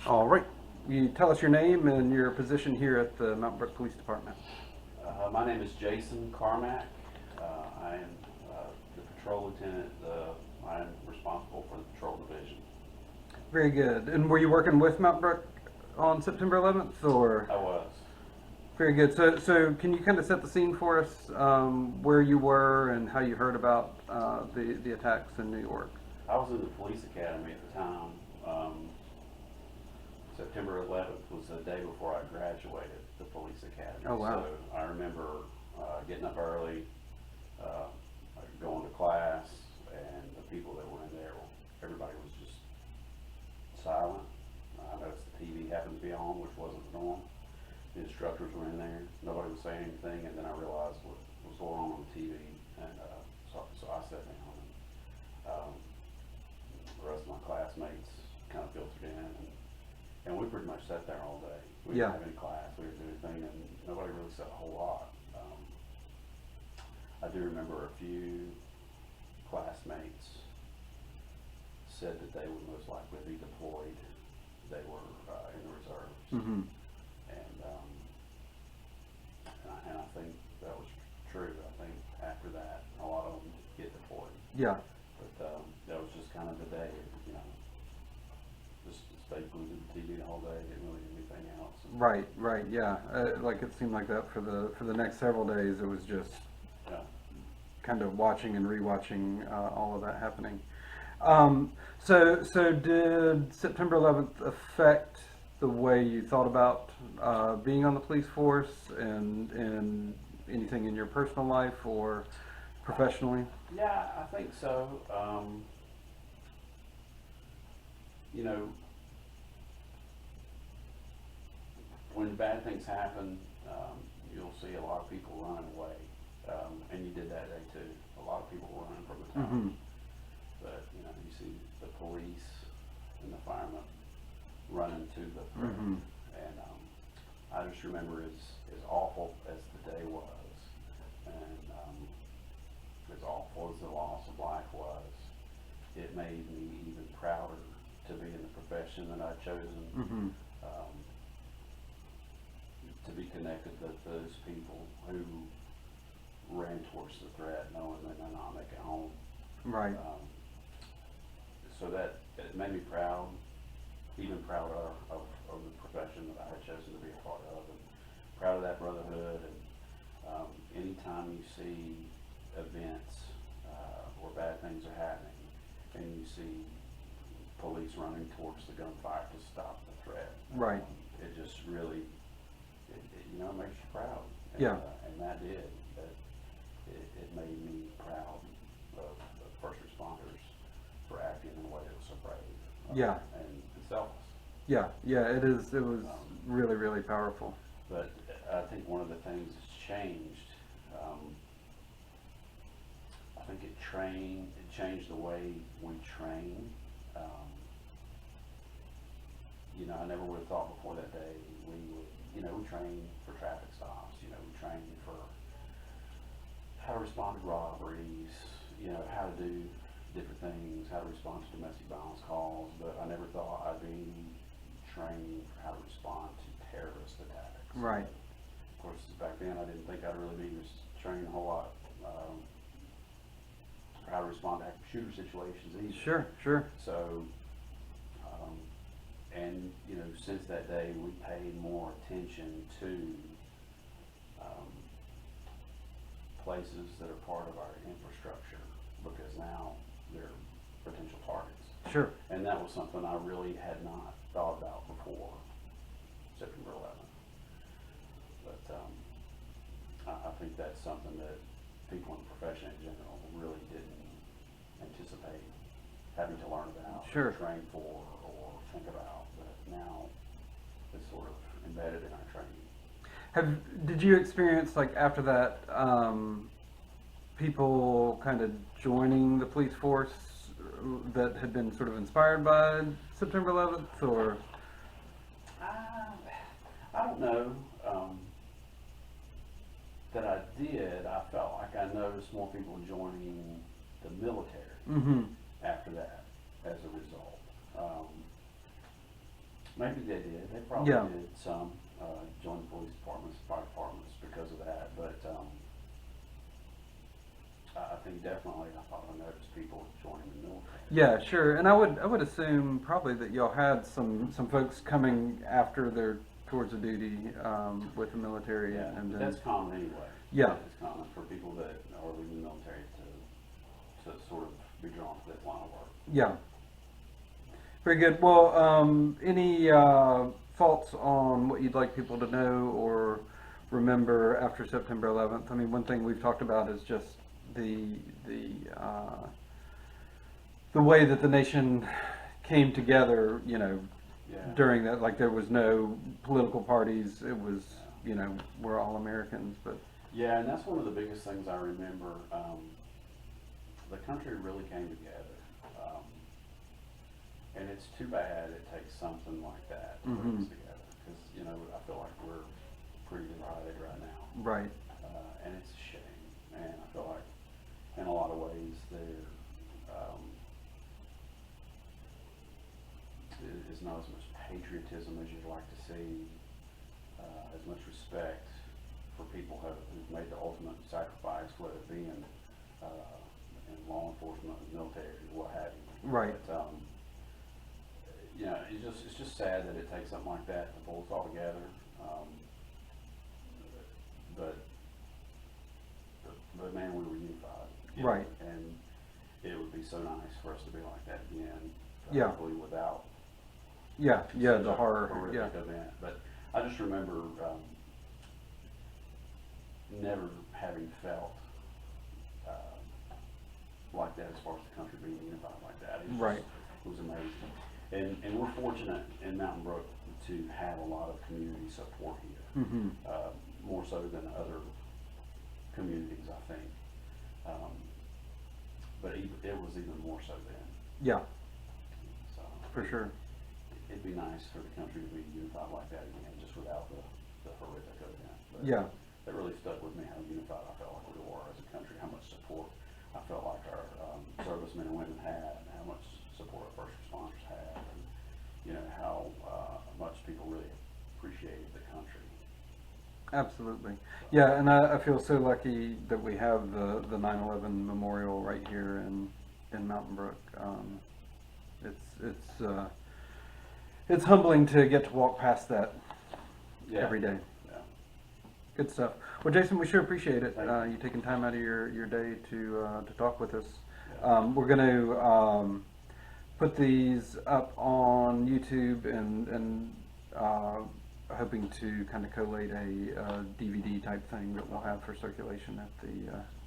All right. You tell us your name and your position here at the Mountain Brook Police Department. My name is Jason Carmack. I am the patrol lieutenant. I am responsible for the patrol division. Very good. And were you working with Mountain Brook on September 11th, or? I was. Very good. So can you kind of set the scene for us, where you were and how you heard about the attacks in New York? I was in the police academy at the time. September 11th was the day before I graduated the police academy. Oh, wow. So I remember getting up early, going to class, and the people that were in there, everybody was just silent. I noticed the TV happened to be on, which wasn't the norm. The instructors were in there. Nobody was saying anything, and then I realized what was going on the TV, and so I sat down. And, the rest of my classmates kind of filtered in, and we pretty much sat there all day. We didn't have any class, we didn't do anything, and nobody really said a whole lot. I do remember a few classmates said that they would most likely be deployed. They were in the reserves. Mm-hmm. And I think that was true. I think after that, a lot of them get deployed. Yeah. But that was just kind of the day, you know, just stayed glued to the TV the whole day, didn't really do anything else. Right. Yeah. Like it seemed like that for the next several days. It was just kind of watching and rewatching all of that happening. So did September 11th affect the way you thought about being on the police force and anything in your personal life or professionally? Yeah, I think so. You know, when bad things happen, you'll see a lot of people running away. And you did that day too. A lot of people running from the town. Mm-hmm. But, you know, you see the police and the firemen running to the threat. Mm-hmm. And I just remember as awful as the day was, and as awful as the loss of life was, it made me even prouder to be in the profession that I'd chosen. Mm-hmm. To be connected with those people who ran towards the threat knowing they may not make it home. Right. So that it made me proud, even prouder of the profession that I had chosen to be a part of, and proud of that brotherhood. And anytime you see events where bad things are happening, and you see police running towards the gunfire to stop the threat, Right. It just really, you know, it makes you proud. And, Yeah. And that did. It made me proud of first responders for acting in a way that was so brave. Yeah. And selfless. Yeah. It is. It was really, really powerful. But I think one of the things that's changed, I think it changed the way we train. You know, I never would have thought before that day we would, you know, we train for traffic stops, you know, we train for how to respond to robberies, you know, how to do different things, how to respond to domestic violence calls, but I never thought I'd be training for how to respond to terrorist attacks. Right. Of course, back then I didn't think I'd really be training a whole lot for how to respond to active shooter situations either. Sure. So, and you know, since that day, we paid more attention to places that are part of our infrastructure, because now they're potential targets. Sure. And that was something I really had not thought about before September 11th. But I think that's something that people in the profession in general really didn't anticipate having to learn about, Sure. train for, or think about. But now it's sort of embedded in our training. Did you experience, like, after that, people kind of joining the police force that had been sort of inspired by September 11th, or? I don't know that I did. I felt like I noticed more people joining the military Mm-hmm. after that as a result. Maybe they did. They probably Yeah. did some, join police departments, fire departments because of that, but, I think definitely I thought I noticed people joining the military. Yeah, sure. And I would assume probably that y'all had some folks coming after their tours of duty with the military, Yeah, and but then that's common anyway. Yeah. It's common for people that are leaving the military to sort of be drawn to that line of work. yeah. Very good. Well, any thoughts on what you'd like people to know or remember after September 11th? I mean, one thing we've talked about is just the way that the nation came together, you know, Yeah. during that. Like, there was no political parties. It was, you know, we're all Americans. But Yeah, and that's one of the biggest things I remember. The country really came together. And it's too bad it takes something like that to bring us together. Because, you know, I feel like we're pretty divided right now. right, And it's a shame. And I feel like in a lot of ways is not as much patriotism as you'd like to see, as much respect for people who've made the ultimate sacrifice, whether it be in law enforcement, military, what have you. right, But, you know, it's just sad that it takes something like that to pull us all together. But man, we were unified. You know, Right. And it would be so nice for us to be like that again. Yeah. Hopefully without yeah, such the a horror, horrific yeah, event. But I just remember never having felt like that as far as the country being unified like that. It was Right. It was amazing. And we're fortunate in Mountain Brook to have a lot of community support here, more so than other communities, I think. But it was even more so then. yeah, So for sure. it'd be nice for the country to be unified like that again, just without the horrific event. But Yeah, it really stuck with me how unified I felt like we were as a country, how much support I felt like our servicemen and women had, and how much support our first responders had, and you know how much people really appreciated the country. absolutely. Yeah, and I feel so lucky that we have the 9/11 memorial right here in Mountain Brook. It's humbling to get to walk past that Yeah. every day. Yeah. Good stuff. Well, Jason, we sure appreciate it. Thank you. You taking time out of your day to talk with us. Yeah. We're going to put these up on YouTube and hoping to kind of collate a DVD type thing that we'll have for circulation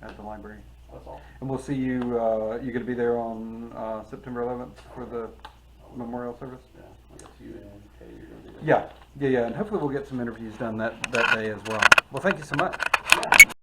at the library. That's all. And we'll see you. You're going to be there on September 11th for the memorial service. Yeah. I guess you and Katie are gonna do that. Yeah, and hopefully we'll get some interviews done that day as well. Well, thank you so much.